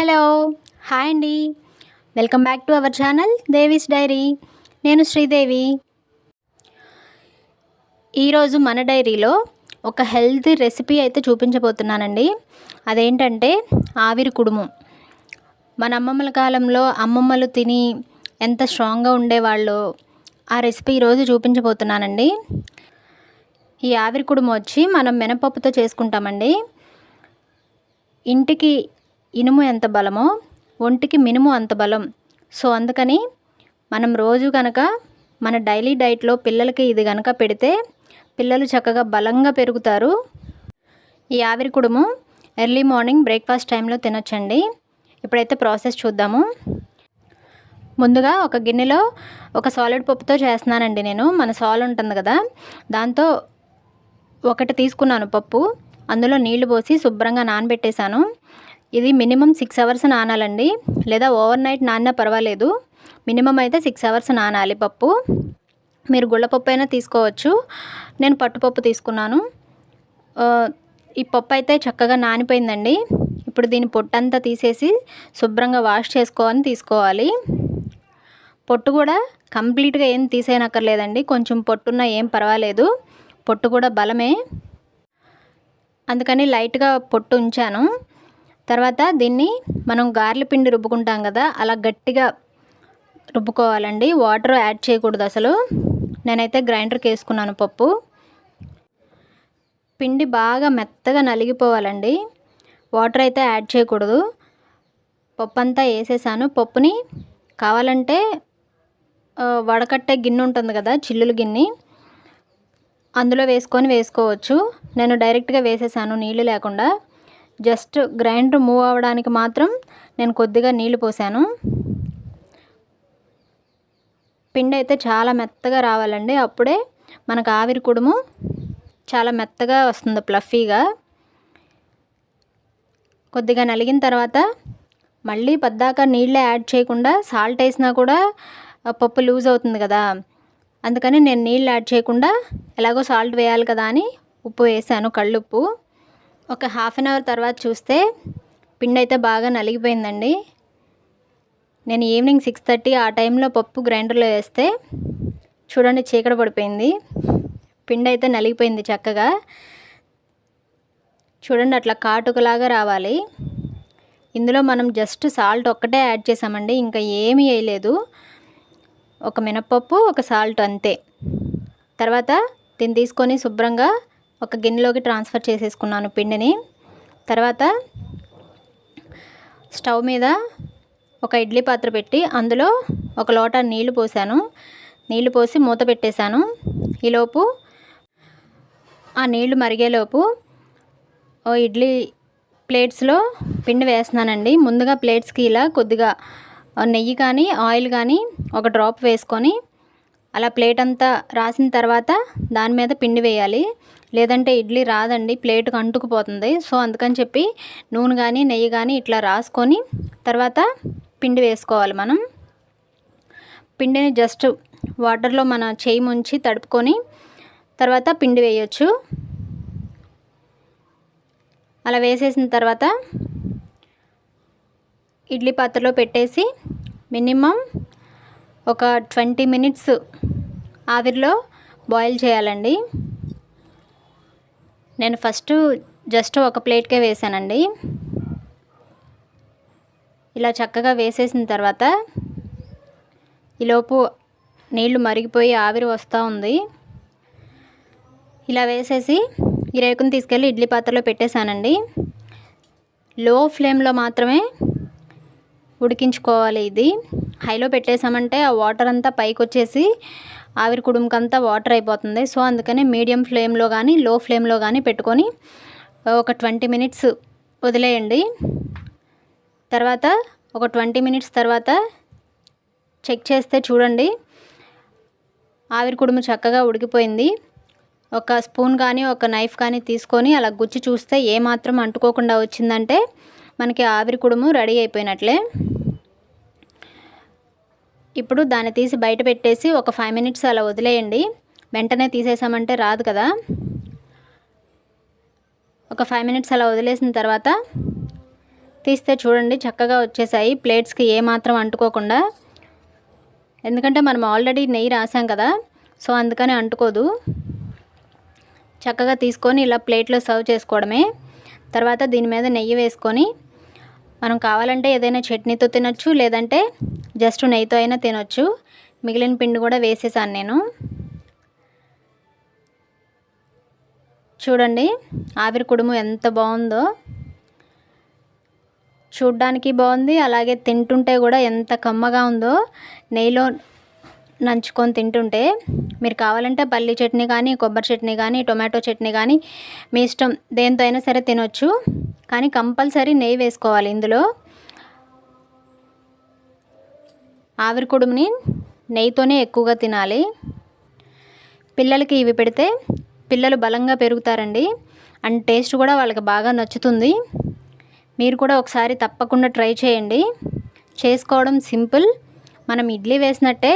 Hello, hi అండి. Welcome back to our channel Devi's diary. నేను శ్రీదేవి. ఈరోజు మన డైరీలో ఒక హెల్తీ రెసిపీ అయితే చూపించబోతున్నానండి. అదేంటంటే ఆవిరి కుడుము. మన అమ్మమ్మల కాలంలో అమ్మమ్మలు తిని ఎంత స్ట్రాంగ్గా ఉండేవాళ్ళు, ఆ రెసిపీ ఈరోజు చూపించబోతున్నానండి. ఈ ఆవిరి కుడుము వచ్చి మనం మినపప్పుతో చేసుకుంటామండి. ఇంటికి ఇనుము ఎంత బలమో ఒంటికి మినుము అంత బలం. సో అందుకని మనం రోజు కనుక మన డైలీ డైట్లో పిల్లలకి ఇది కనుక పెడితే పిల్లలు చక్కగా బలంగా పెరుగుతారు. ఈ ఆవిరి కుడుము ఎర్లీ మార్నింగ్ బ్రేక్ఫాస్ట్ టైంలో తినొచ్చండి. ఇప్పుడైతే ప్రాసెస్ చూద్దాము. ముందుగా ఒక గిన్నెలో ఒక సాలిడ్ పప్పుతో చేస్తున్నానండి నేను. మన సాల్ ఉంటుంది కదా, దాంతో ఒకటి తీసుకున్నాను పప్పు. అందులో నీళ్లు పోసి శుభ్రంగా నానబెట్టేశాను. ఇది మినిమం 6 అవర్స్ నానాలండి, లేదా ఓవర్ నైట్ నానినా పర్వాలేదు. మినిమం అయితే 6 అవర్స్ నానాలి పప్పు. మీరు గుళ్ళపప్పు అయినా తీసుకోవచ్చు, నేను పట్టుపప్పు తీసుకున్నాను. ఈ పప్పు అయితే చక్కగా నానిపోయిందండి. ఇప్పుడు దీని పొట్టంతా తీసేసి శుభ్రంగా వాష్ చేసుకొని తీసుకోవాలి. పొట్టు కూడా కంప్లీట్గా ఏం తీసేయనక్కర్లేదండి, కొంచెం పొట్టున్న ఏం పర్వాలేదు. పొట్టు కూడా బలమే, అందుకని లైట్గా పొట్టు ఉంచాను. తర్వాత దీన్ని మనం గారెల పిండి రుబ్బుకుంటాం కదా, అలా గట్టిగా రుబ్బుకోవాలండి. వాటర్ యాడ్ చేయకూడదు అసలు. నేనైతే గ్రైండర్కి వేసుకున్నాను పప్పు. పిండి బాగా మెత్తగా నలిగిపోవాలండి, వాటర్ అయితే యాడ్ చేయకూడదు. పప్పు అంతా వేసేసాను. పప్పుని కావాలంటే వడకట్టే గిన్నె ఉంటుంది కదా, చిల్లుల గిన్నె, అందులో వేసుకోవచ్చు. నేను డైరెక్ట్గా వేసేసాను నీళ్ళు లేకుండా. జస్ట్ గ్రైండర్ మూవ్ అవ్వడానికి మాత్రం నేను కొద్దిగా నీళ్ళు పోసాను. పిండి అయితే చాలా మెత్తగా రావాలండి, అప్పుడే మనకు ఆవిరి కుడుము చాలా మెత్తగా వస్తుంది, ప్లఫీగా. కొద్దిగా నలిగిన తర్వాత మళ్ళీ పద్దాక నీళ్ళే యాడ్ చేయకుండా, సాల్ట్ వేసినా కూడా పప్పు లూజ్ అవుతుంది కదా, అందుకని నేను నీళ్ళు యాడ్ చేయకుండా ఎలాగో సాల్ట్ వేయాలి కదా అని ఉప్పు వేసాను, కళ్ళుప్పు. ఒక హాఫ్ అన్ అవర్ తర్వాత చూస్తే పిండి అయితే బాగా నలిగిపోయిందండి. నేను ఈవినింగ్ 6:30 ఆ టైంలో పప్పు గ్రైండర్లో వేస్తే చూడండి చీకటి పడిపోయింది. పిండి అయితే నలిగిపోయింది చక్కగా. చూడండి అట్లా కాటుకలాగా రావాలి. ఇందులో మనం జస్ట్ సాల్ట్ ఒక్కటే యాడ్ చేసామండి, ఇంకా ఏమీ వేయలేదు. ఒక మినపప్పు, ఒక సాల్ట్ అంతే. తర్వాత దీన్ని తీసుకొని శుభ్రంగా ఒక గిన్నెలోకి ట్రాన్స్ఫర్ చేసేసుకున్నాను పిండిని. తర్వాత స్టవ్ మీద ఒక ఇడ్లీ పాత్ర పెట్టి అందులో ఒక లోటా నీళ్లు పోసాను. నీళ్లు పోసి మూత పెట్టేశాను. ఈలోపు ఆ నీళ్లు మరిగేలోపు ఇడ్లీ ప్లేట్స్లో పిండి వేస్తున్నానండి. ముందుగా ప్లేట్స్కి ఇలా కొద్దిగా నెయ్యి కానీ ఆయిల్ కానీ ఒక డ్రాప్ వేసుకొని అలా ప్లేట్ అంతా రాసిన తర్వాత దాని మీద పిండి వేయాలి, లేదంటే ఇడ్లీ రాదండి, ప్లేట్కి అంటుకుపోతుంది. సో అందుకని చెప్పి నూనె కానీ నెయ్యి కానీ ఇట్లా రాసుకొని తర్వాత పిండి వేసుకోవాలి. మనం పిండిని జస్ట్ వాటర్లో మన చేయి ముంచి తడుపుకొని తర్వాత పిండి వేయచ్చు. అలా వేసేసిన తర్వాత ఇడ్లీ పాత్రలో పెట్టేసి మినిమం ఒక 20 మినిట్స్ ఆవిరిలో బాయిల్ చేయాలండి. నేను ఫస్ట్ జస్ట్ ఒక ప్లేట్కే వేసానండి. ఇలా చక్కగా వేసేసిన తర్వాత ఈలోపు నీళ్లు మరిగిపోయి ఆవిరి వస్తూ ఉంది. ఇలా వేసేసి ఈ రేకుని తీసుకెళ్ళి ఇడ్లీ పాత్రలో పెట్టేశానండి. లో ఫ్లేమ్లో మాత్రమే ఉడికించుకోవాలి. ఇది హైలో పెట్టేసామంటే ఆ వాటర్ అంతా పైకి వచ్చేసి ఆవిరి కుడుముకంతా వాటర్ అయిపోతుంది. సో అందుకని మీడియం ఫ్లేమ్లో కానీ లో ఫ్లేమ్లో కానీ పెట్టుకొని ఒక 20 మినిట్స్ వదిలేయండి. తర్వాత ఒక 20 మినిట్స్ తర్వాత చెక్ చేస్తే చూడండి ఆవిరి కుడుము చక్కగా ఉడికిపోయింది. ఒక స్పూన్ కానీ ఒక నైఫ్ కానీ తీసుకొని అలా గుచ్చి చూస్తే ఏమాత్రం అంటుకోకుండా వచ్చిందంటే మనకి ఆవిరి కుడుము రెడీ అయిపోయినట్లే. ఇప్పుడు దాన్ని తీసి బయట పెట్టేసి ఒక 5 మినిట్స్ అలా వదిలేయండి. వెంటనే తీసేసామంటే రాదు కదా. ఒక 5 మినిట్స్ అలా వదిలేసిన తర్వాత తీస్తే చూడండి చక్కగా వచ్చేసాయి, ప్లేట్స్కి ఏమాత్రం అంటుకోకుండా. ఎందుకంటే మనం ఆల్రెడీ నెయ్యి రాసాం కదా, సో అందుకని అంటుకోదు. చక్కగా తీసుకొని ఇలా ప్లేట్లో సర్వ్ చేసుకోవడమే. తర్వాత దీని మీద నెయ్యి వేసుకొని మనం కావాలంటే ఏదైనా చట్నీతో తినొచ్చు, లేదంటే జస్ట్ నెయ్యితో అయినా తినొచ్చు. మిగిలిన పిండి కూడా వేసేసాను నేను. చూడండి ఆవిరి కుడుము ఎంత బాగుందో, చూడ్డానికి బాగుంది, అలాగే తింటుంటే కూడా ఎంత కమ్మగా ఉందో. నెయ్యిలో నంచుకొని తింటుంటే మీరు కావాలంటే పల్లి చట్నీ కానీ, కొబ్బరి చట్నీ కానీ, టొమాటో చట్నీ కానీ మీ ఇష్టం దేంతో అయినా సరే తినొచ్చు. కానీ కంపల్సరీ నెయ్యి వేసుకోవాలి ఇందులో. ఆవిరి కుడుముని నెయ్యితోనే ఎక్కువగా తినాలి. పిల్లలకి ఇవి పెడితే పిల్లలు బలంగా పెరుగుతారండి, అండ్ టేస్ట్ కూడా వాళ్ళకి బాగా నచ్చుతుంది. మీరు కూడా ఒకసారి తప్పకుండా ట్రై చేయండి. చేసుకోవడం సింపుల్, మనం ఇడ్లీ వేసినట్టే.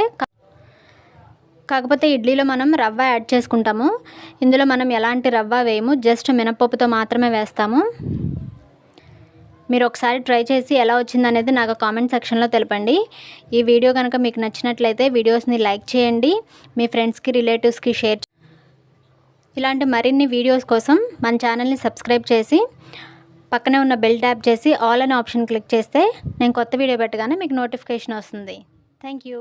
కాకపోతే ఇడ్లీలో మనం రవ్వ యాడ్ చేసుకుంటాము, ఇందులో మనం ఎలాంటి రవ్వ వేయము, జస్ట్ మినపప్పుతో మాత్రమే వేస్తాము. మీరు ఒకసారి ట్రై చేసి ఎలా వచ్చిందనేది నాకు కామెంట్ సెక్షన్లో తెలపండి. ఈ వీడియో కనుక మీకు నచ్చినట్లయితే వీడియోస్ని లైక్ చేయండి, మీ ఫ్రెండ్స్కి రిలేటివ్స్కి షేర్. ఇలాంటి మరిన్ని వీడియోస్ కోసం మన ఛానల్ని సబ్స్క్రైబ్ చేసి పక్కనే ఉన్న బెల్ ట్యాప్ చేసి ఆల్ అనే ఆప్షన్ క్లిక్ చేస్తే నేను కొత్త వీడియో పెట్టగానే మీకు నోటిఫికేషన్ వస్తుంది. Thank you.